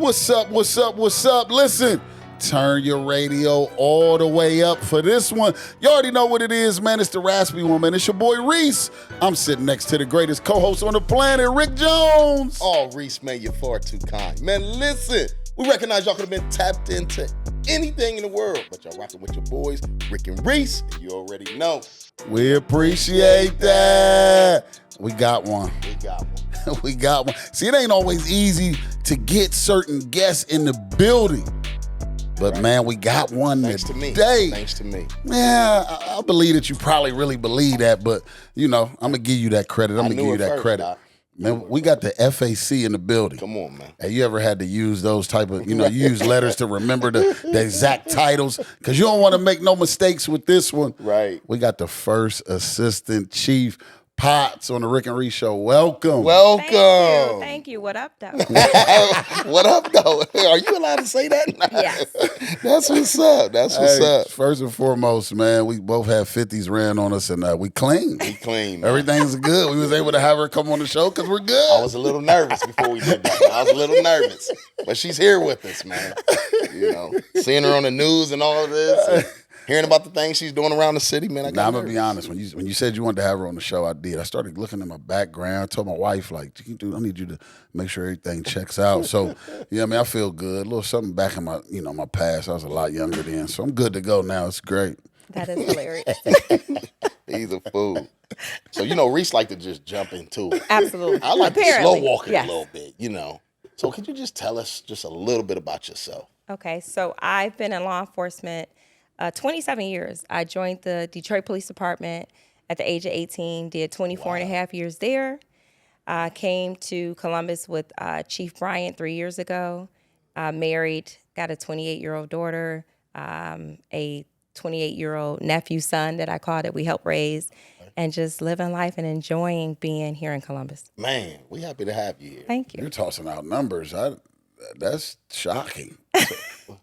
What's up, what's up, what's up? Listen, turn your radio all the way up for this one. You already know what it is, man. It's the raspy one, man. It's your boy Reese. I'm sitting next to the greatest co-host on the planet, Rick Jones. Oh, Reese, man, you're far too kind. Man, listen, we recognize y'all could have been tapped into anything in the world, but y'all rocking with your boys, Rick and Reese, and you already know. We appreciate that. We got one. We got one. We got one. See, it ain't always easy to get certain guests in the building. But, right. Man, we got one Thanks today. to me. Thanks to me. Yeah, I believe that you probably really believe that, but, you know, I'm going to give you that credit. I'm going to give you that credit. Doc. Man, we got the FAC in the building. Come on, man. Have you ever had to use those type of, you use letters to remember the exact titles? Because you don't want to make no mistakes with this one. Right. We got the first assistant chief, Potts, on the Rick and Reese show. Welcome. Thank you. What up, though? What up, though? Are you allowed to say that? Yes. That's what's up. That's what's up. First and foremost, man, we both have 50s ran on us, and we clean. We clean, man. Everything's good. We was able to have her come on the show because we're good. I was a little nervous before we did that. I was a little nervous. But she's here with us, man. You know, seeing her on the news and all of this. And hearing about the things she's doing around the city, man. I'm gonna be honest. When you said you wanted to have her on the show, I did. I started looking at my background. I told my wife, like, I need you to make sure everything checks out. So, yeah, I mean, I feel good. A little something back in my, my past. I was a lot younger then, so I'm good to go now. It's great. That is hilarious. He's a fool. So, Reese like to just jump into it. Absolutely. I like to slow walk it yes. a little bit, So, could you just tell us just a little bit about yourself? Okay, so I've been in law enforcement 27 years. I joined the Detroit Police Department at the age of 18, did 24 and a half years there. Came to Columbus with Chief Bryant 3 years ago. Married, got a 28-year-old daughter, a 28-year-old nephew, son that I call that we help raise, and just living life and enjoying being here in Columbus. Man, we happy to have you here. Thank you. You're tossing out numbers. That's shocking.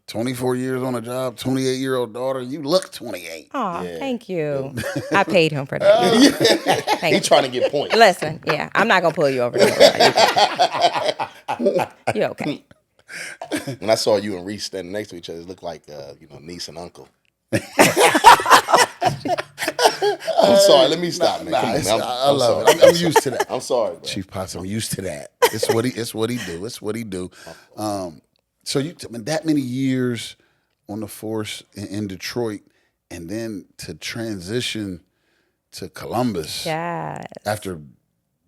24 years on a job, 28-year-old daughter. You look 28. Oh, Thank you. I paid him for that. He's trying to get points. Listen, I'm not going to pull you over. You're okay. When I saw you and Reese standing next to each other, it looked like, niece and uncle. I'm sorry. Let me stop, man. Come on, man. I love it. I'm used to that. I'm sorry, bro. Chief Potts, I'm used to that. It's what he do. So that many years on the force in Detroit, and then to transition to Columbus. Yes. After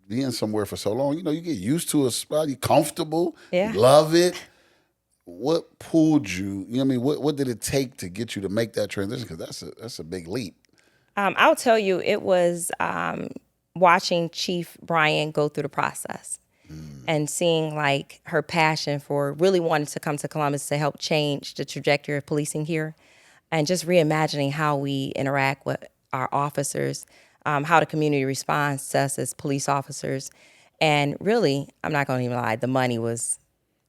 being somewhere for so long, you get used to a spot, you're comfortable, Yeah. you love it. What pulled you? What did it take to get you to make that transition? Because that's a big leap. I'll tell you, it was watching Chief Brian go through the process and seeing like her passion for really wanting to come to Columbus to help change the trajectory of policing here, and just reimagining how we interact with our officers, how the community responds to us as police officers. And really, I'm not going to even lie, the money was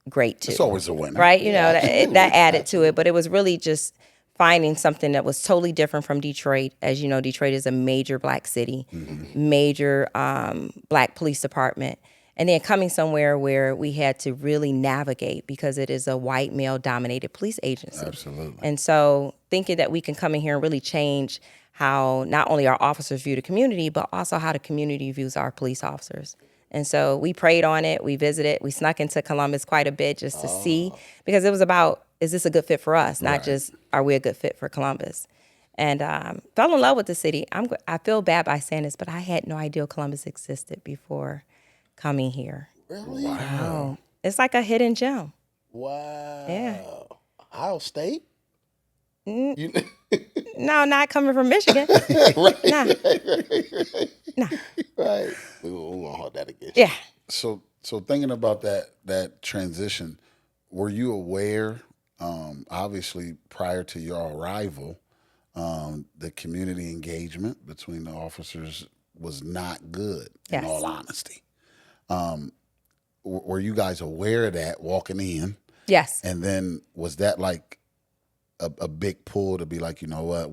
great too. It's always a winner. Right? That added to it. But it was really just finding something that was totally different from Detroit. As you know, Detroit is a major Black city, major Black police department. And then coming somewhere where we had to really navigate because it is a white male-dominated police agency. Absolutely. And so thinking that we can come in here and really change how not only our officers view the community, but also how the community views our police officers. And so we prayed on it, we visited, we snuck into Columbus quite a bit just to see, because it was about, is this a good fit for us? Not just, are we a good fit for Columbus? And fell in love with the city. I feel bad by saying this, but I had no idea Columbus existed before coming here. Really? Wow. It's like a hidden gem. Wow. Yeah. Ohio State? No, not coming from Michigan. Right. Nah. Nah. Right. We won't hold that against you. Yeah. So thinking about that transition, were you aware, obviously prior to your arrival, the community engagement between the officers was not good, in Yes. all honesty. Were you guys aware of that walking in? Yes. And then was that like a big pull to be like, you know what,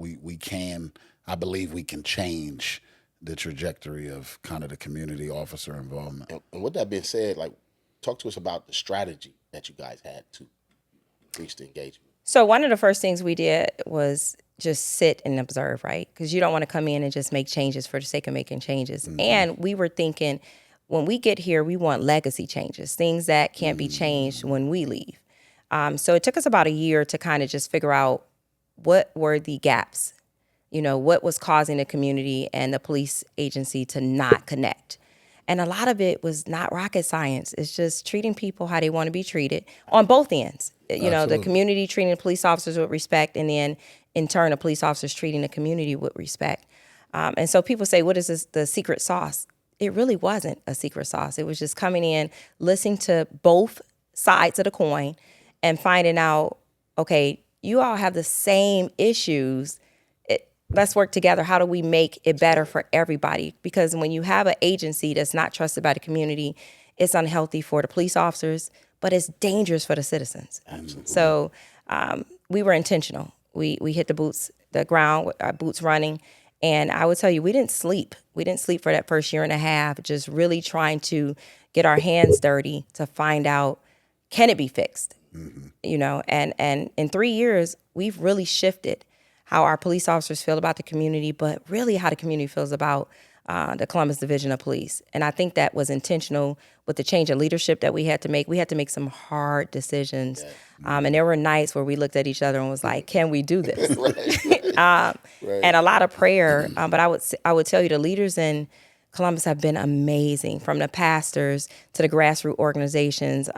I believe we can change the trajectory of kind of the community officer involvement. And with that being said, like, talk to us about the strategy that you guys had to increase the engagement? So one of the first things we did was just sit and observe, right? Because you don't want to come in and just make changes for the sake of making changes. And we were thinking, when we get here, we want legacy changes, things that can't be changed when we leave. So it took us about a year to kind of just figure out what were the gaps, what was causing the community and the police agency to not connect. And a lot of it was not rocket science. It's just treating people how they want to be treated on both ends. The community treating the police officers with respect, and then in turn, the police officers treating the community with respect. And so people say, what is this, the secret sauce? It really wasn't a secret sauce. It was just coming in, listening to both sides of the coin and finding out, okay, you all have the same issues. Let's work together. How do we make it better for everybody? Because when you have an agency that's not trusted by the community, it's unhealthy for the police officers, but it's dangerous for the citizens. Absolutely. So we were intentional. We hit the ground with our boots running. And I would tell you, we didn't sleep. We didn't sleep for that first year and a half, just really trying to get our hands dirty to find out, can it be fixed? And in 3 years, we've really shifted how our police officers feel about the community, but really how the community feels about the Columbus Division of Police. And I think that was intentional with the change of leadership that we had to make. We had to make some hard decisions. And there were nights where we looked at each other and was like, can we do this? And a lot of prayer. But I would tell you, the leaders in Columbus have been amazing, from the pastors to the grassroots organizations.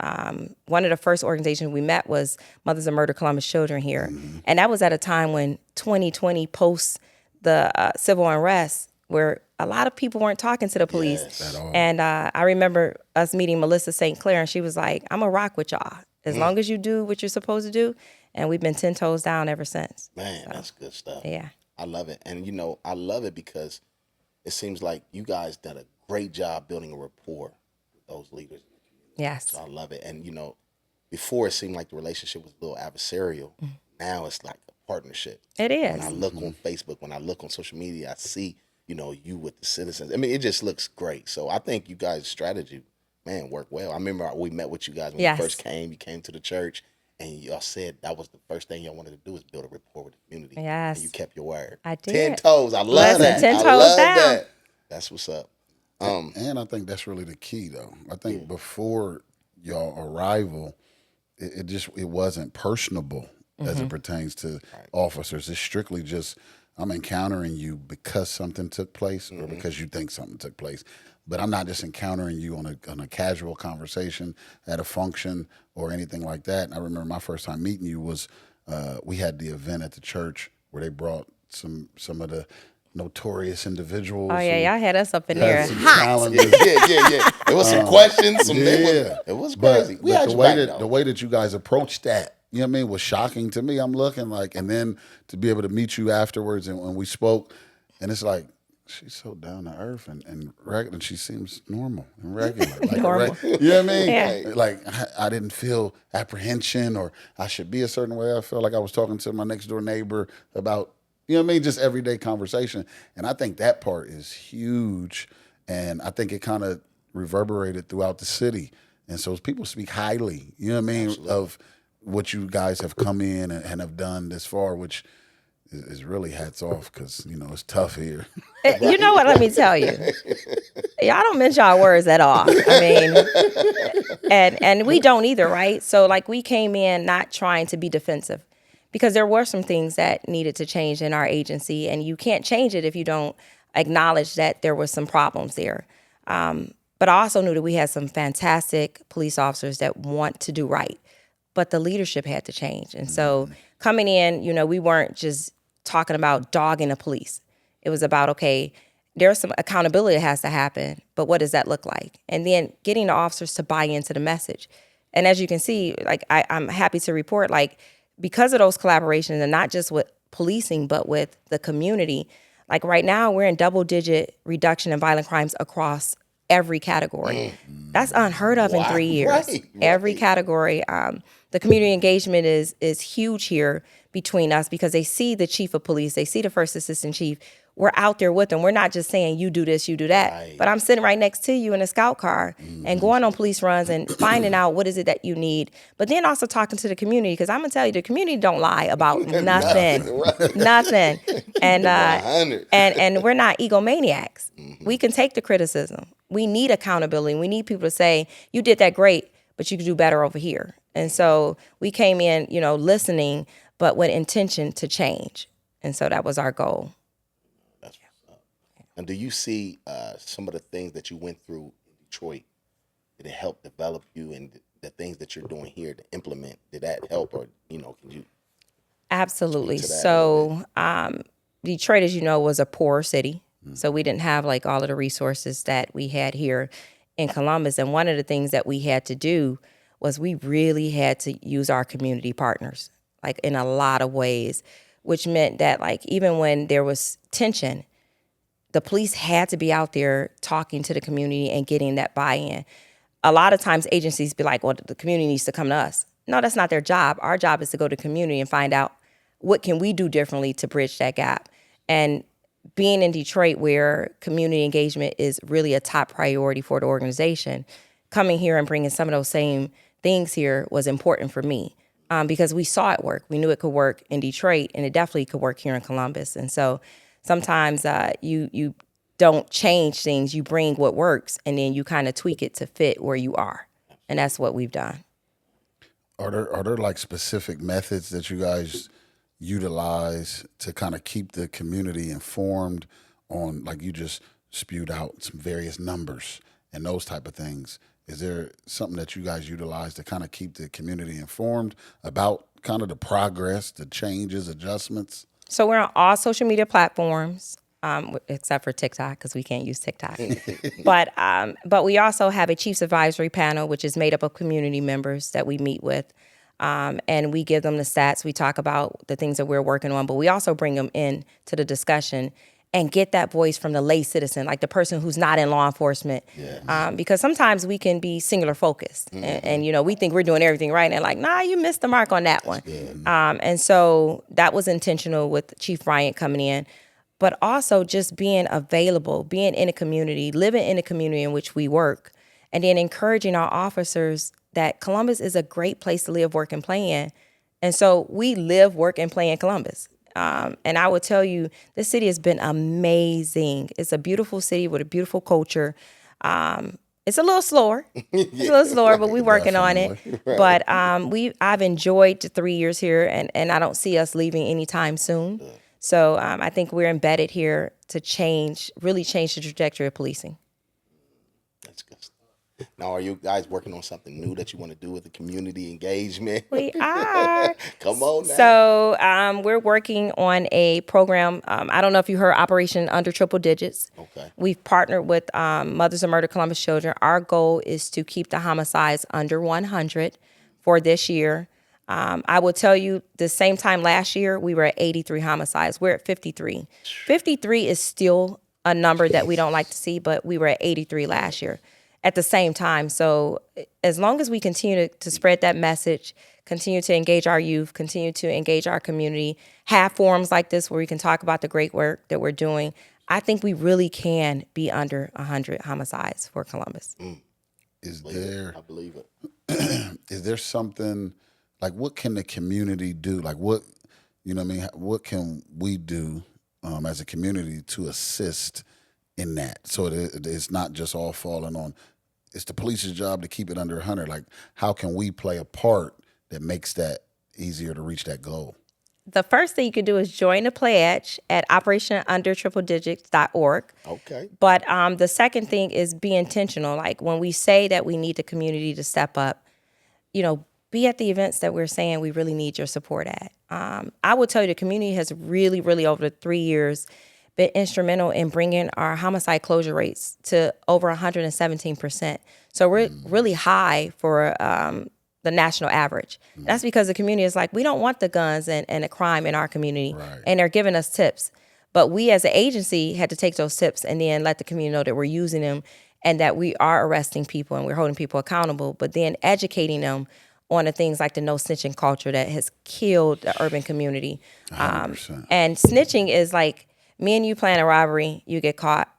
One of the first organizations we met was Mothers of Murdered Columbus Children here. And that was at a time when 2020, post the civil unrest, where a lot of people weren't talking to the police. Yes. And I remember us meeting Melissa St. Clair, and she was like, I'm going to rock with y'all as long as you do what you're supposed to do. And we've been 10 toes down ever since. Man, that's good stuff. Yeah. I love it. And, I love it because it seems like you guys done a great job building a rapport with those leaders. Yes. So I love it. And, before it seemed like the relationship was a little adversarial. Now it's like a partnership. It is. When I look on Facebook, when I look on social media, I see, you with the citizens. I mean, it just looks great. So I think you guys' strategy, man, worked well. I remember we met with you guys when you first came. You came to the church, and y'all said that was the first thing y'all wanted to do, is build a rapport with the community. Yes. And you kept your word. I did. 10 toes. I love that. 10 toes I love down. that. That's what's up. And I think that's really the key, though. I think before y'all arrival, it wasn't personable as it pertains to officers. It's strictly just, I'm encountering you because something took place or because you think something took place. But I'm not just encountering you on a casual conversation at a function or anything like that. And I remember my first time meeting you was we had the event at the church where they brought some of the notorious individuals. Oh, yeah, y'all had us up in had there. some Hot. challenges. Yeah. There was some questions. Yeah. It was crazy. But the way that you guys approached that, was shocking to me. I'm looking like, and then to be able to meet you afterwards and when we spoke, and it's like, she's so down to earth and regular. She seems normal and regular. Like Normal. you know what I mean? Yeah. Like I didn't feel apprehension or I should be a certain way. I felt like I was talking to my next door neighbor about, just everyday conversation. And I think that part is huge. And I think it kind of reverberated throughout the city. And so people speak highly, Absolutely. of what you guys have come in and have done this far, which is really hats off because, it's tough here. You know what? Let me tell you. Y'all don't mince y'all words at all. I mean, and we don't either, right? So, we came in not trying to be defensive because there were some things that needed to change in our agency, and you can't change it if you don't acknowledge that there were some problems there. But I also knew that we had some fantastic police officers that want to do right, but the leadership had to change. And so coming in, we weren't just talking about dogging the police. It was about, okay, there's some accountability that has to happen, but what does that look like? And then getting the officers to buy into the message. And as you can see, I'm happy to report, because of those collaborations, and not just with policing, but with the community, right now we're in double-digit reduction in violent crimes across every category. That's unheard of in 3 years. Right. Every category. The community engagement is huge here between us because they see the chief of police, they see the first assistant chief. we're out there with them. We're not just saying you do this, you do that. Right. But I'm sitting right next to you in a scout car and going on police runs and finding out what is it that you need. But then also talking to the community, because I'm going to tell you, the community don't lie about nothing. Right. Nothing. And, 100. and we're not egomaniacs. We can take the criticism. We need accountability. We need people to say, you did that great, but you could do better over here. And so we came in, listening, but with intention to change. And so that was our goal. That's what's up. And do you see some of the things that you went through in Detroit, did it help develop you, and the things that you're doing here to implement, did that help, or, can you? Absolutely. So Detroit, as you know, was a poor city. So we didn't have like all of the resources that we had here in Columbus. And one of the things that we had to do was we really had to use our community partners, like in a lot of ways, which meant that like even when there was tension, the police had to be out there talking to the community and getting that buy-in. A lot of times agencies be like, well, the community needs to come to us. No, that's not their job. Our job is to go to the community and find out what can we do differently to bridge that gap. And being in Detroit, where community engagement is really a top priority for the organization, coming here and bringing some of those same things here was important for me because we saw it work. We knew it could work in Detroit, and it definitely could work here in Columbus. And so sometimes you don't change things. You bring what works, and then you kind of tweak it to fit where you are. And that's what we've done. Are there like specific methods that you guys utilize to kind of keep the community informed on, like you just spewed out some various numbers and those type of things? Is there something that you guys utilize to kind of keep the community informed about kind of the progress, the changes, adjustments? So we're on all social media platforms, except for TikTok, because we can't use TikTok. But we also have a Chiefs Advisory Panel, which is made up of community members that we meet with. And we give them the stats. We talk about the things that we're working on, but we also bring them in to the discussion and get that voice from the lay citizen, like the person who's not in law enforcement. Yeah. Because sometimes we can be singular focused and we think we're doing everything right. And they're like, nah, you missed the mark on that one. And so that was intentional with Chief Bryant coming in, but also just being available, being in a community, living in a community in which we work, and then encouraging our officers that Columbus is a great place to live, work, and play in. And so we live, work, and play in Columbus. And I would tell you, this city has been amazing. It's a beautiful city with a beautiful culture. It's a little slower. But we're working on it. Right. But I've enjoyed the 3 years here, and I don't see us leaving anytime soon. So I think we're embedded here to really change the trajectory of policing. That's good stuff. Now, are you guys working on something new that you want to do with the community engagement? We are. Come on now. So we're working on a program. I don't know if you heard Operation Under Triple Digits. Okay. We've partnered with Mothers of Murdered Columbus Children. Our goal is to keep the homicides under 100 for this year. I will tell you, the same time last year, we were at 83 homicides. We're at 53. 53 is still a number that we don't like to see, but we were at 83 last year at the same time. So as long as we continue to spread that message, continue to engage our youth, continue to engage our community, have forums like this where we can talk about the great work that we're doing, I think we really can be under 100 homicides for Columbus. I believe it. Is there something, like what can the community do? Like what what can we do as a community to assist in that? So it's not just all falling on, it's the police's job to keep it under 100. Like, how can we play a part that makes that easier to reach that goal? The first thing you can do is join the pledge at operationundertripledigits.org. Okay. But the second thing is be intentional. Like when we say that we need the community to step up, be at the events that we're saying we really need your support at. I will tell you, the community has really, really over the 3 years been instrumental in bringing our homicide closure rates to over 117%. So we're really high for the national average. That's because the community is like, we don't want the guns and the crime in our community. Right. And they're giving us tips. But we as an agency had to take those tips and then let the community know that we're using them and that we are arresting people and we're holding people accountable, but then educating them on the things like the no snitching culture that has killed the urban community. 100%. And snitching is like Me and you plan a robbery, you get caught,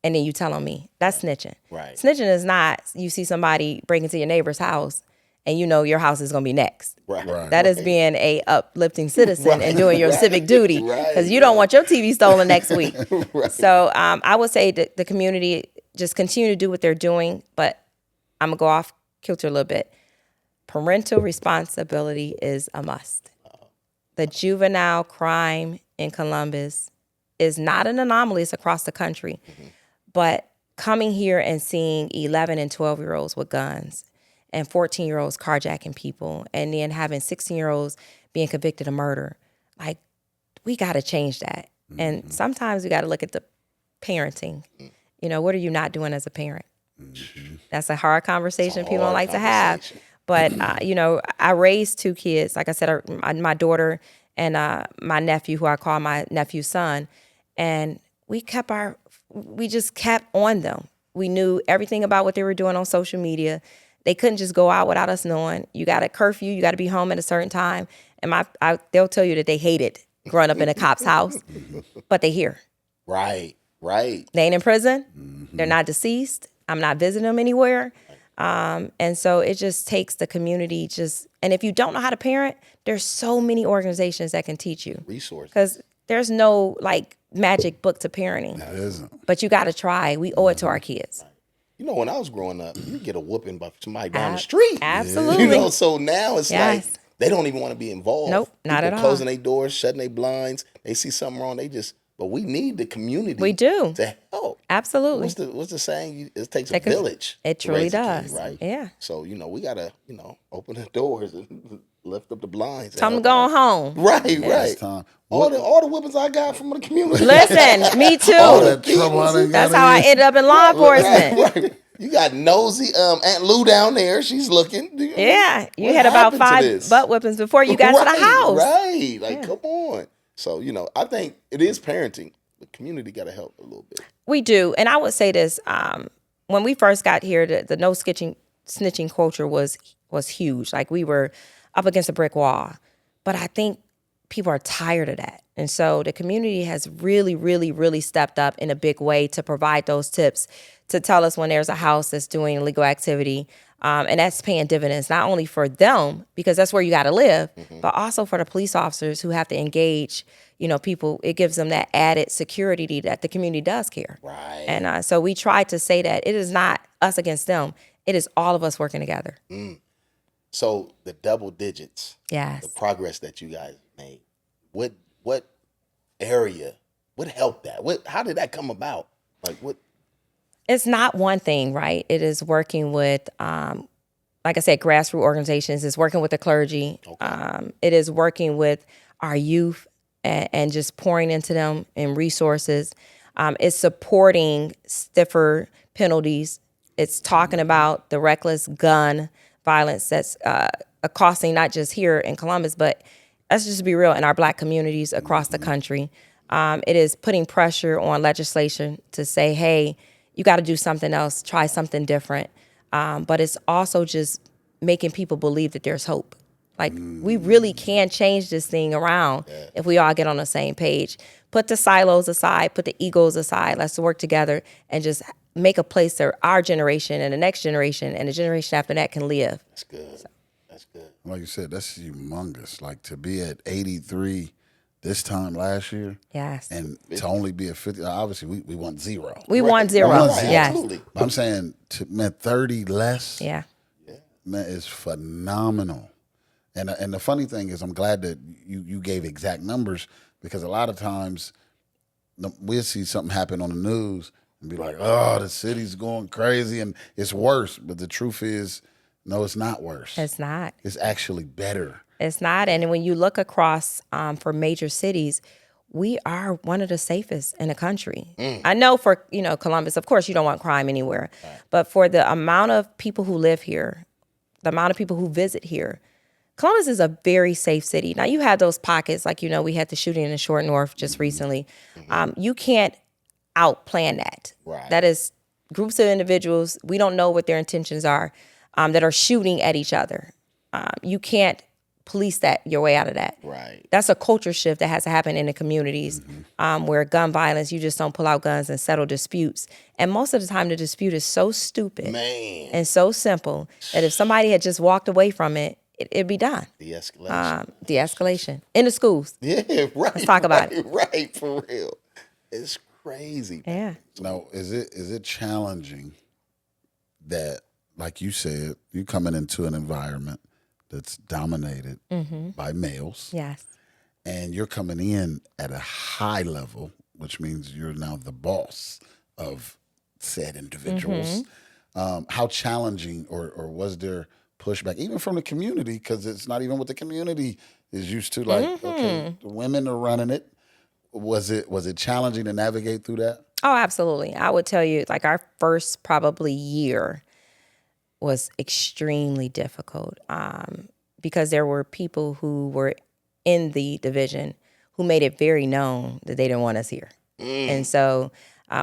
and then you tell on me. That's snitching. Right. Snitching is not you see somebody break into your neighbor's house and you know your house is going to be next. Right. That is being a uplifting citizen Right. and doing your civic duty because you don't want your TV stolen next week. Right. So I would say that the community just continue to do what they're doing, but I'm going to go off kilter a little bit. Parental responsibility is a must. The juvenile crime in Columbus is not an anomaly. It's across the country. But coming here and seeing 11 and 12-year-olds with guns and 14-year-olds carjacking people and then having 16-year-olds being convicted of murder, like, we got to change that. And sometimes we got to look at the parenting. You know, what are you not doing as a parent? That's a hard conversation people don't like to have. But, you know, I raised 2 kids. Like I said, my daughter and my nephew, who I call my nephew's son. And we just kept on them. We knew everything about what they were doing on social media. They couldn't just go out without us knowing. You got a curfew. You got to be home at a certain time. And they'll tell you that they hated growing up in a cop's house, but they here. Right. They ain't in prison. They're not deceased. I'm not visiting them anywhere. And so it just takes the community and if you don't know how to parent, there's so many organizations that can teach you. Resources. Because there's no like magic book to parenting. There isn't. But you got to try. We owe it to our kids. You know, when I was growing up, you get a whooping by somebody down the street. Absolutely. You know, so now it's Yes. like they don't even want to be involved. Nope, not People at all. closing their doors, shutting their blinds. They see something wrong, but we need the community. We do. To help. Absolutely. What's the saying? It takes a village. It to truly raise a kid, does. right? Yeah. So, you know, we got to, open the doors and lift up the blinds. Tell them to go on home. Right. It's time. All the whippings I got from the community. Listen, me too. All that trouble I done That's got how I in. ended up in law enforcement. Right. You got nosy Aunt Lou down there. She's looking. Yeah. You What had about happened to 5 this? butt whippings before you got to the house. Right. Like, come on. So, I think it is parenting. The community got to help a little bit. We do. And I would say this, when we first got here, the no snitching culture was huge. Like, we were up against a brick wall. But I think people are tired of that. And so the community has really, really, really stepped up in a big way to provide those tips, to tell us when there's a house that's doing illegal activity. And that's paying dividends, not only for them, because that's where you got to live, but also for the police officers who have to engage, people. It gives them that added security that the community does care. Right. And so we try to say that it is not us against them. It is all of us working together. So the double digits, Yes. the progress that you guys made, what area, what helped that? How did that come about? Like, what? It's not one thing, right? It is working with, like I said, grassroots organizations. It's working with the clergy. Okay. It is working with our youth and just pouring into them in resources. It's supporting stiffer penalties. It's talking about the reckless gun violence that's accosting not just here in Columbus, but let's just be real, in our Black communities across the country. It is putting pressure on legislation to say, hey, you got to do something else, try something different. But it's also just making people believe that there's hope. Like, we really can change this thing around if we all get on the same page. Put the silos aside, put the egos aside. Let's work together and just make a place where our generation and the next generation and the generation after that can live. That's good. That's good. Like you said, that's humongous. Like, to be at 83 this time last year, Yes. and to only be at 50. Obviously, we want zero. We want zero. Right. Yes. Absolutely. I'm saying, 30 less. Yeah. Man, is phenomenal. And the funny thing is, I'm glad that you gave exact numbers, because a lot of times we'll see something happen on the news and be like, oh, the city's going crazy and it's worse. But the truth is, no, it's not worse. It's not. It's actually better. It's not. And when you look across for major cities, we are one of the safest in the country. I know for, Columbus, of course, you don't want crime anywhere. Right. But for the amount of people who live here, the amount of people who visit here, Columbus is a very safe city. Now, you have those pockets, like, we had the shooting in the Short North just recently. You can't outplan that. Right. That is groups of individuals, we don't know what their intentions are, that are shooting at each other. You can't police your way out of that. Right. That's a culture shift that has to happen in the communities where gun violence, you just don't pull out guns and settle disputes. And most of the time, the dispute is so stupid and so simple that if somebody had just walked away from it, it'd be done. De-escalation. De-escalation in the schools. Yeah, right. Let's talk about it. Right, for real. It's crazy. Yeah. Now, is it challenging that, like you said, you coming into an environment that's dominated by males? Yes. And you're coming in at a high level, which means you're now the boss of said individuals. How challenging or was there pushback, even from the community, because it's not even what the community is used to. Like, okay, the women are running it. Was it challenging to navigate through that? Oh, absolutely. I would tell you, like, our first probably year was extremely difficult because there were people who were in the division who made it very known that they didn't want us here. And so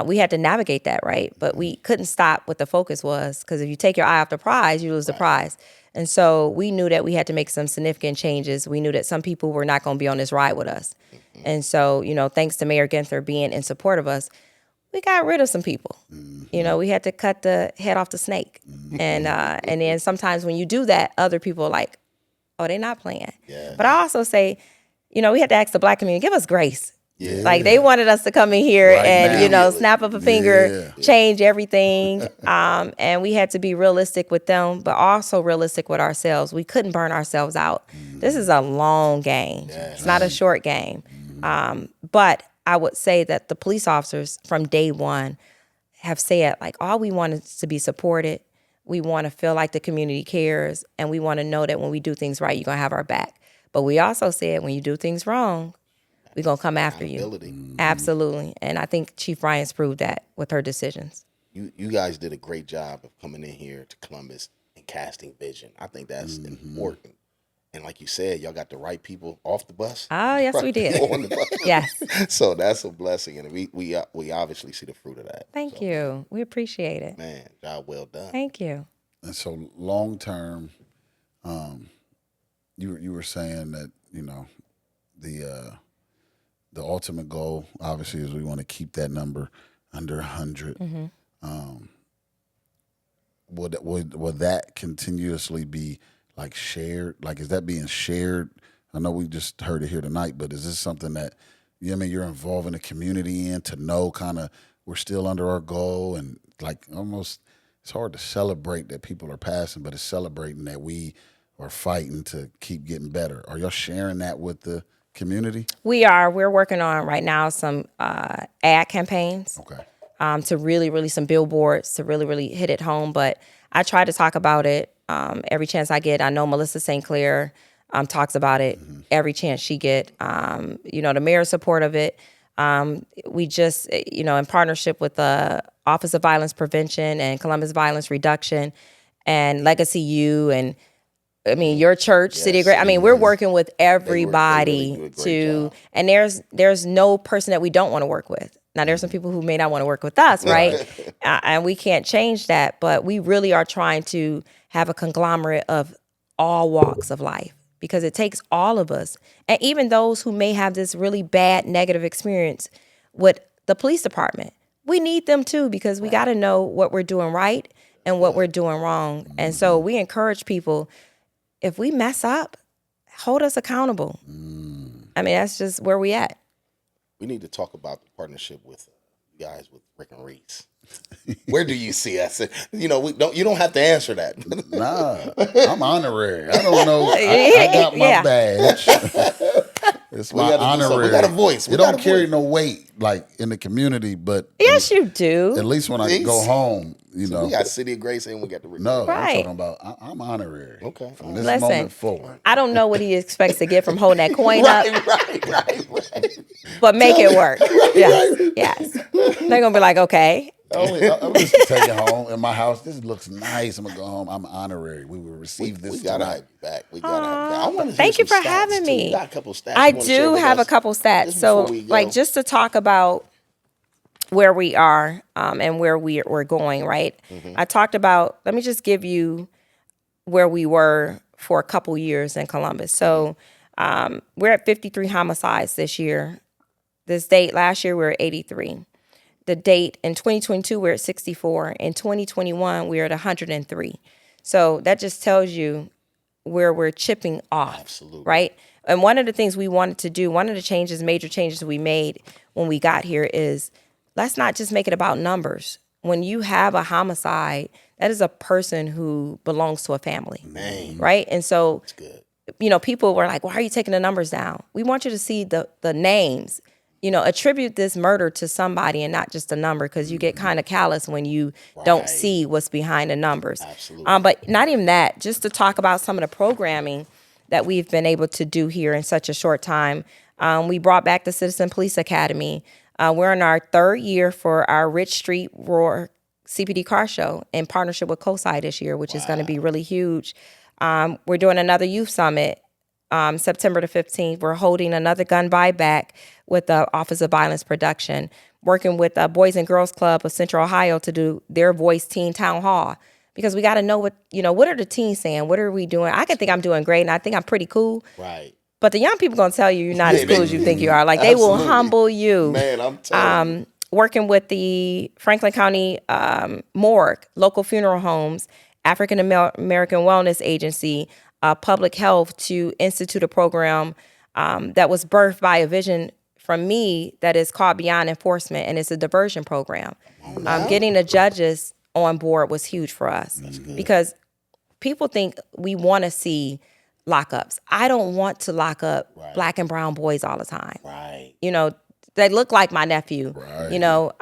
we had to navigate that, right? But we couldn't stop what the focus was, because if you take your eye off the prize, you lose the prize. And so we knew that we had to make some significant changes. We knew that some people were not going to be on this ride with us. And so, you know, thanks to Mayor Ginther being in support of us, we got rid of some people. You know, we had to cut the head off the snake. And then sometimes when you do that, other people are like, oh, they're not playing. Yeah. But I also say, you know, we had to ask the Black community, give us grace. Yeah. Like, they wanted us to come in here Right and, now. you know, snap up a finger, change everything. And we had to be realistic with them, but also realistic with ourselves. We couldn't burn ourselves out. This is a long game. It's not a short game. But I would say that the police officers from day one have said, like, all we want is to be supported. We want to feel like the community cares, and we want to know that when we do things right, you're going to have our back. But we also said, when you do things wrong, we're going to come after you. Absolutely. And I think Chief Ryan's proved that with her decisions. You guys did a great job of coming in here to Columbus and casting vision. I think that's important. And like you said, y'all got the right people off the bus. Oh, yes, we did. On the bus. Yes. So that's a blessing, and we obviously see the fruit of that. Thank you. We appreciate it. Man, job well done. Thank you. And so long term, you were saying that, you know, the ultimate goal obviously is we want to keep that number under 100. Would that continuously be like shared? Like, is that being shared? I know we just heard it here tonight, but is this something that, you know, I mean, you're involving the community in to know kind of we're still under our goal, and like almost it's hard to celebrate that people are passing, but it's celebrating that we are fighting to keep getting better. Are y'all sharing that with the community? We are. We're working on right now some ad campaigns. Okay. To really some billboards to really hit it home. But I try to talk about it every chance I get. I know Melissa St. Clair talks about it every chance she get. You know, the mayor's support of it. We just, you know, in partnership with the Office of Violence Prevention and Columbus Violence Reduction and Legacy U and, I mean, your church, City of Grace. I mean, we're working with everybody really do a great job. and there's no person that we don't want to work with. Now, there's some people who may not want to work with us, right? And we can't change that, but we really are trying to have a conglomerate of all walks of life, because it takes all of us. And even those who may have this really bad negative experience with the police department, we need them too, because we got to know what we're doing right and what we're doing wrong. And so we encourage people, if we mess up, hold us accountable. I mean, that's just where we at. We need to talk about the partnership with you guys with Rick and Reese. Where do you see us? You know, you don't have to answer that. Nah, I'm honorary. I don't know. I got my badge. It's my honorary. We got a voice. It don't carry no weight like in the community, but Yes, you do. at least when I go home, you know. We got City of Grace and we got the Rick. No, Right. I'm talking about I'm honorary. Okay. From this Listen, moment forward. I don't know what he expects to get from holding that coin up, Right. but make it work. Yes. They're going to be like, okay. I'm just taking home in my house. This looks nice. I'm gonna go home. I'm honorary. We will receive this. We gotta tonight. have you back. We gotta have you back. I want to Thank you for having me. You got a couple stats. I you wanna share do with have us? a couple stats. Just So, before we go. like, just to talk about where we are and where we're going, right? I talked about, let me just give you where we were for a couple years in Columbus. So we're at 53 homicides this year. This date last year we were at 83. The date in 2022 we're at 64. In 2021 we're at 103. So that just tells you where we're chipping off. Absolutely. Right? And one of the things we wanted to do, one of the major changes we made when we got here is let's not just make it about numbers. When you have a homicide, that is a person who belongs to a family. Man. Right? And so, That's good. You know, people were like, why are you taking the numbers down? We want you to see the names, you know, attribute this murder to somebody and not just a number, because you get kind of callous when you don't see what's behind the numbers. Absolutely. But not even that, just to talk about some of the programming that we've been able to do here in such a short time. We brought back the Citizen Police Academy. We're in our third year for our Rich Street Roar CPD car show in partnership with COSI this year, which is going to be really huge. We're doing another youth summit September the 15th. We're holding another gun buyback with the Office of Violence Production, working with the Boys and Girls Club of Central Ohio to do their Voice Teen Town Hall. Because we got to know what are the teens saying? What are we doing? I can think I'm doing great and I think I'm pretty cool. Right. But the young people going to tell you you're not as cool as you think you are. Like, they will humble you. Man, I'm telling you. Working with the Franklin County Morgue, local funeral homes, African American Wellness Agency, Public Health to institute a program that was birthed by a vision from me that is called Beyond Enforcement, and it's a diversion program. Getting the judges on board was huge for us because people think we want to see lockups. I don't want to lock up black and brown boys all the time. Right. You know, they look like my nephew, Right. you know,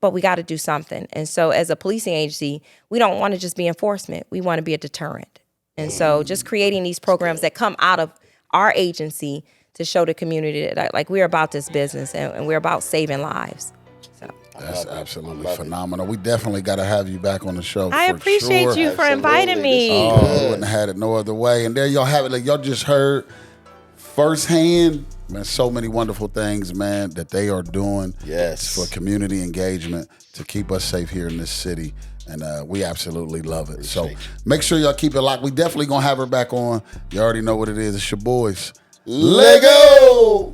but we got to do something. And so as a policing agency, we don't want to just be enforcement. We want to be a deterrent. And so just creating these programs that come out of our agency to show the community that, like, we're about this business and we're about saving lives. So That's absolutely phenomenal. We definitely got to have you back on the show. I for appreciate sure. you for inviting me. Oh, we wouldn't have had it no other way. And there y'all have it. Like, y'all just heard firsthand, man, so many wonderful things, man, that they are doing for community engagement to keep us safe here in this city. And we absolutely love it. So make sure y'all keep it locked. We definitely going to have her back on. You already know what it is. It's your boys. Lego!